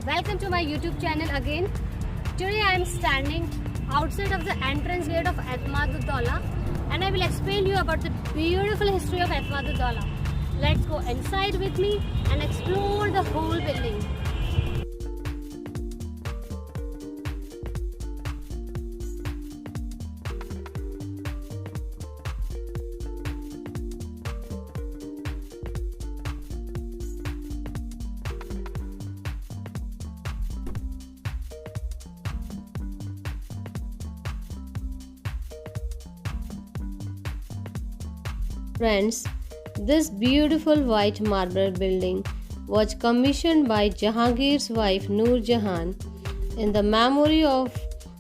Welcome to my YouTube channel again. Today I am standing outside of the entrance gate of Etemaduddaulah and I will explain you about the beautiful history of Etemaduddaulah. Let's go inside with me and explore the whole building. Friends, this beautiful white marble building was commissioned by Jahangir's wife Noor Jahan in the memory of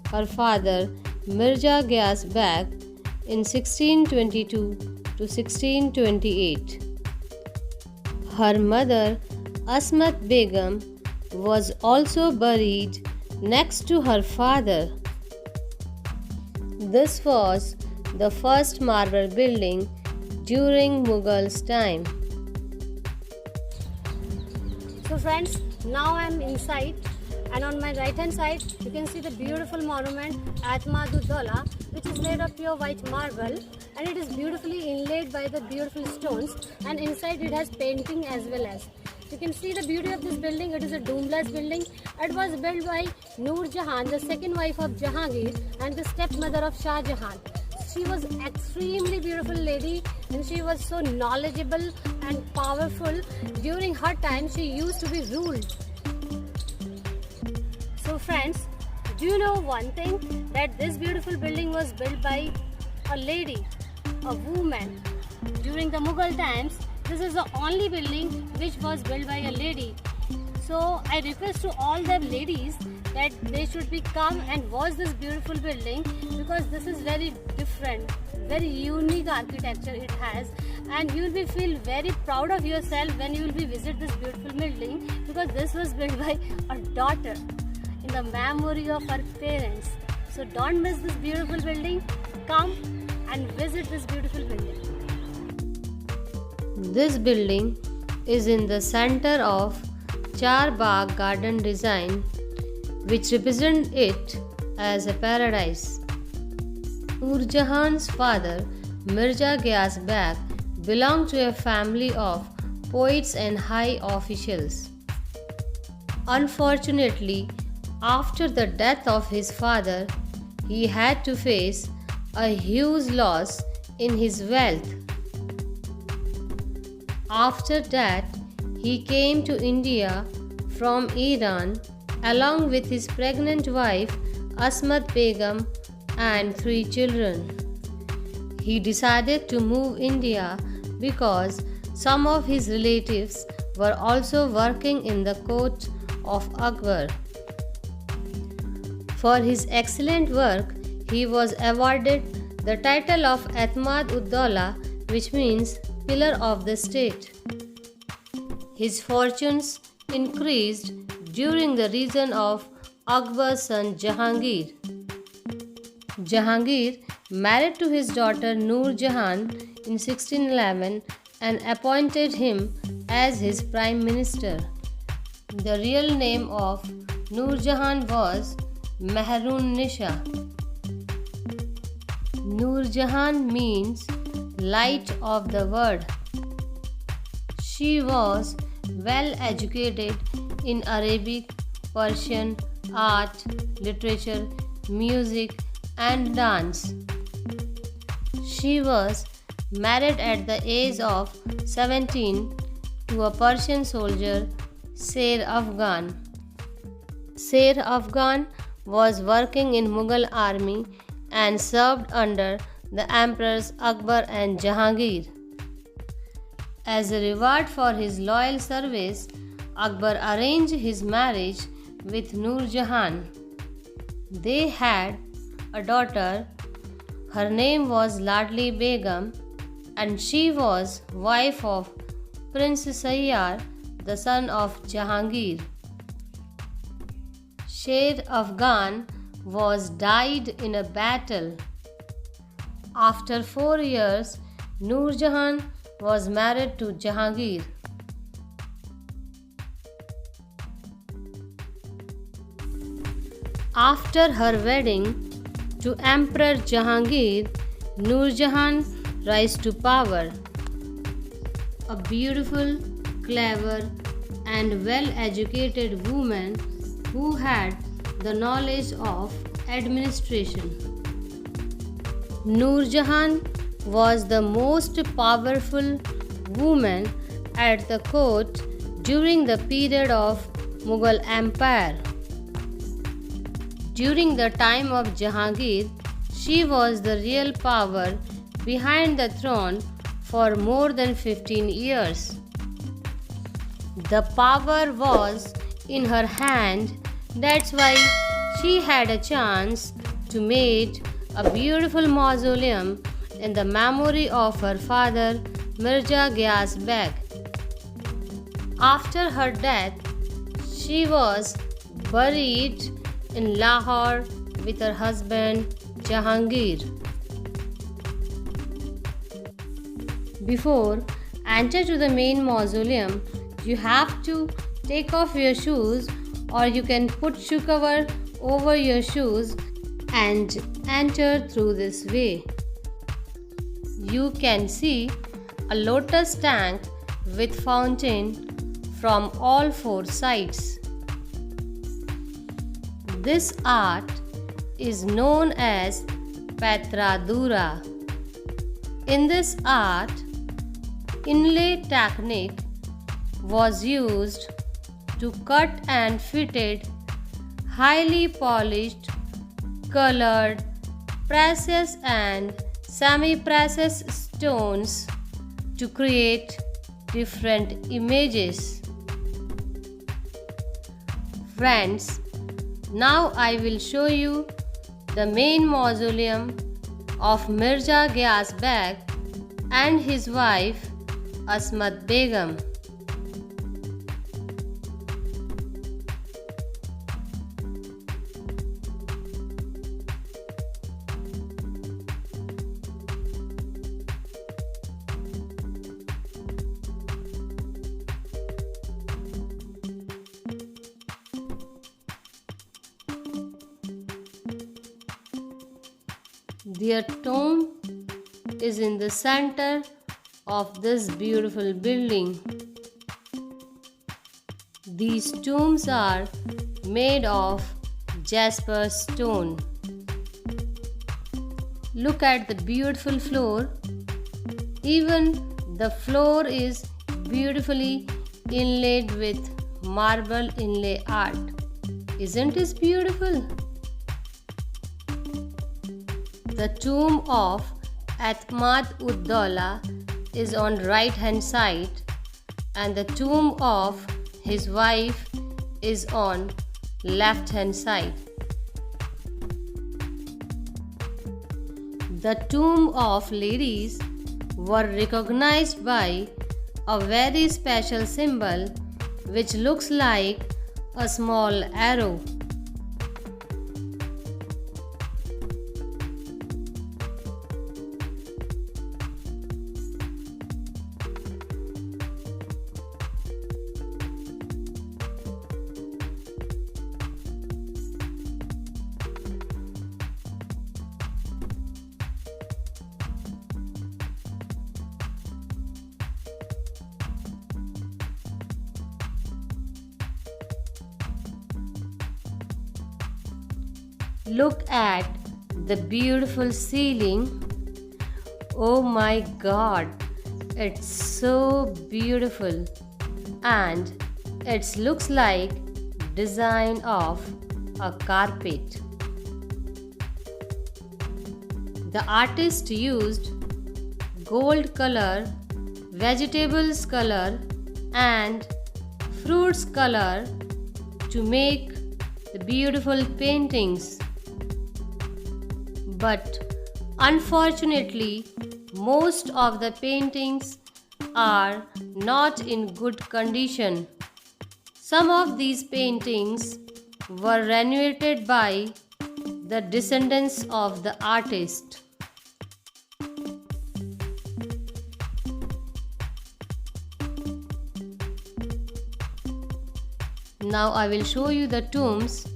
her father Mirza Ghias Beg in 1622 to 1628. Her mother Asmat Begum was also buried next to her father. This was the first marble building during Mughals' time. So friends, now I am inside and on my right hand side you can see the beautiful monument Etemaduddaulah, which is made of pure white marble and it is beautifully inlaid by the beautiful stones, and inside it has painting as well as. You can see the beauty of this building. It is a domeless building. It was built by Noor Jahan, the second wife of Jahangir and the stepmother of Shah Jahan. She was extremely beautiful lady and she was so knowledgeable and powerful. During her time she used to be ruled. So friends, do you know one thing, that this beautiful building was built by a lady, a woman. During the Mughal times, this is the only building which was built by a lady. So I request to all the ladies that they should be come and watch this beautiful building, because this is very different, very unique architecture it has, and you will be feel very proud of yourself when you will be visit this beautiful building, because this was built by a daughter in the memory of her parents. So don't miss this beautiful building. Come and visit this beautiful building. This building is in the center of Char Bagh garden design, which represent it as a paradise. Noor Jahan's father, Mirza Ghias Beg, belonged to a family of poets and high officials. Unfortunately, after the death of his father, he had to face a huge loss in his wealth. After that, he came to India from Iran along with his pregnant wife Asmat Begum and 3 children. He decided to move India because some of his relatives were also working in the court of Akbar. For his excellent work, he was awarded the title of Etemaduddaulah, which means pillar of the state. His fortunes increased during the reign of Akbar's son Jahangir. Jahangir married to his daughter Noor Jahan in 1611 and appointed him as his prime minister. The real name of Noor Jahan was Mehrun Nisha. Noor Jahan means light of the world. She was well educated in Arabic, Persian, art, literature, music, and dance. She was married at the age of 17 to a Persian soldier, Sher Afghan. Sher Afghan was working in Mughal army and served under the emperors Akbar and Jahangir. As a reward for his loyal service, Akbar arranged his marriage with Noor Jahan. They had a daughter. Her name was Ladli Begum and she was wife of Prince Sayyar, the son of Jahangir. Sher Afghan was died in a battle. After 4 years, Noor Jahan was married to Jahangir. After her wedding to Emperor Jahangir, Noor Jahan rise to power. A beautiful, clever, and well-educated woman who had the knowledge of administration. Noor Jahan was the most powerful woman at the court during the period of Mughal Empire. During the time of Jahangir, she was the real power behind the throne for more than 15 years. The power was in her hand, that's why she had a chance to make a beautiful mausoleum in the memory of her father Mirza Ghias Beg. After her death, she was buried in Lahore with her husband Jahangir. Before enter to the main mausoleum, you have to take off your shoes, or you can put shoe cover over your shoes and enter through this way. You can see a lotus tank with fountain from all four sides. This art is known as Petradura. In this art, inlay technique was used to cut and fitted highly polished, colored, precious and semi-precious stones to create different images. Friends, now I will show you the main mausoleum of Mirza Ghias Beg and his wife Asmat Begum. Their tomb is in the center of this beautiful building. These tombs are made of jasper stone. Look at the beautiful floor. Even the floor is beautifully inlaid with marble inlay art. Isn't it beautiful? The tomb of Ahmad ud-Daula is on right hand side and the tomb of his wife is on left hand side. The tomb of ladies were recognized by a very special symbol which looks like a small arrow. Look at the beautiful ceiling. Oh my God, it's so beautiful and it looks like design of a carpet. The artist used gold color, vegetables color and fruits color to make the beautiful paintings. But unfortunately, most of the paintings are not in good condition. Some of these paintings were renovated by the descendants of the artist. Now I will show you the tombs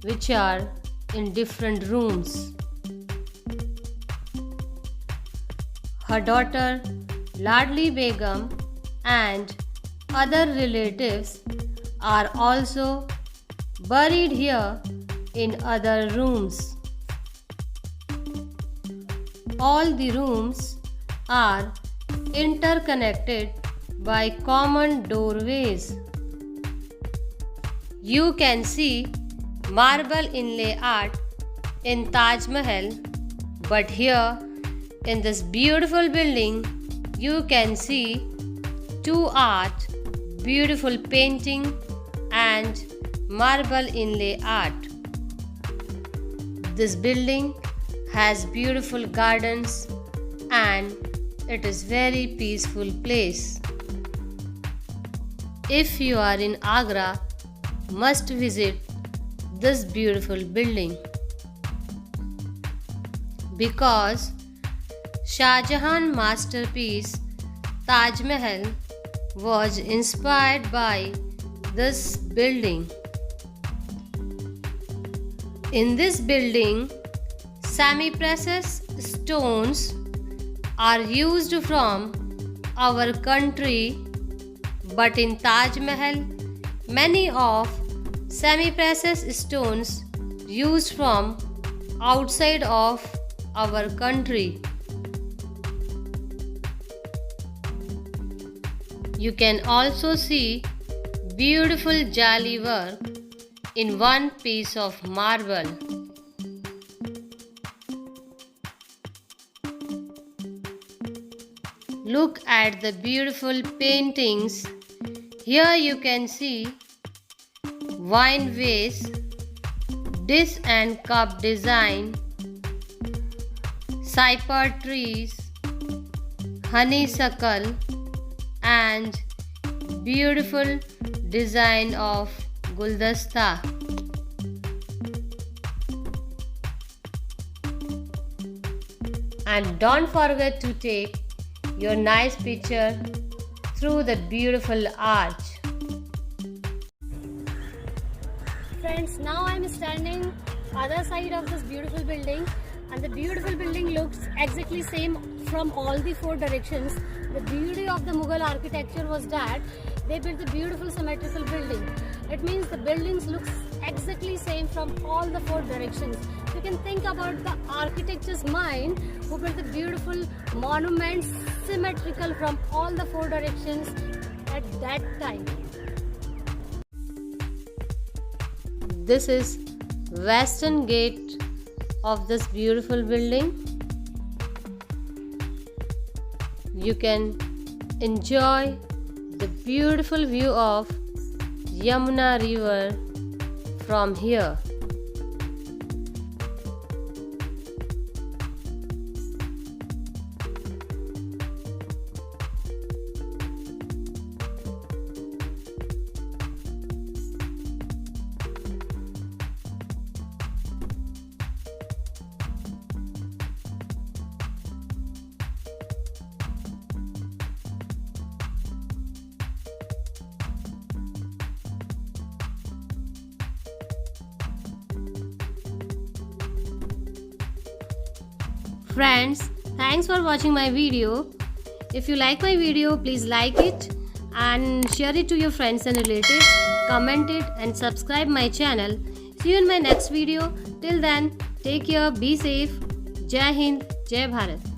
which are in different rooms. Her daughter Ladli Begum and other relatives are also buried here in other rooms. All the rooms are interconnected by common doorways. You can see marble inlay art in Taj Mahal, but here in this beautiful building you can see two art, beautiful painting and marble inlay art. This building has beautiful gardens and it is very peaceful place. If you are in Agra, must visit this beautiful building because Shah Jahan masterpiece Taj Mahal was inspired by this building. In this building, semi-precious stones are used from our country, but in Taj Mahal, many of semi-precious stones used from outside of our country. You can also see beautiful jali work in one piece of marble. Look at the beautiful paintings. Here you can see wine vase, dish and cup design, cyper trees, honeysuckle and beautiful design of guldasta. And don't forget to take your nice picture through the beautiful arch. Friends, now I am standing other side of this beautiful building, and the beautiful building looks exactly same from all the four directions. The beauty of the Mughal architecture was that they built a beautiful symmetrical building. It means the buildings looks exactly same from all the four directions. You can think about the architecture's mind who built the beautiful monuments symmetrical from all the four directions at that time. This is western gate of this beautiful building. You can enjoy the beautiful view of Yamuna River from here. Friends, thanks for watching my video. If you like my video, please like it and share it to your friends and relatives. Comment it and subscribe my channel. See you in my next video. Till then, take care, be safe. Jai Hind, Jai Bharat.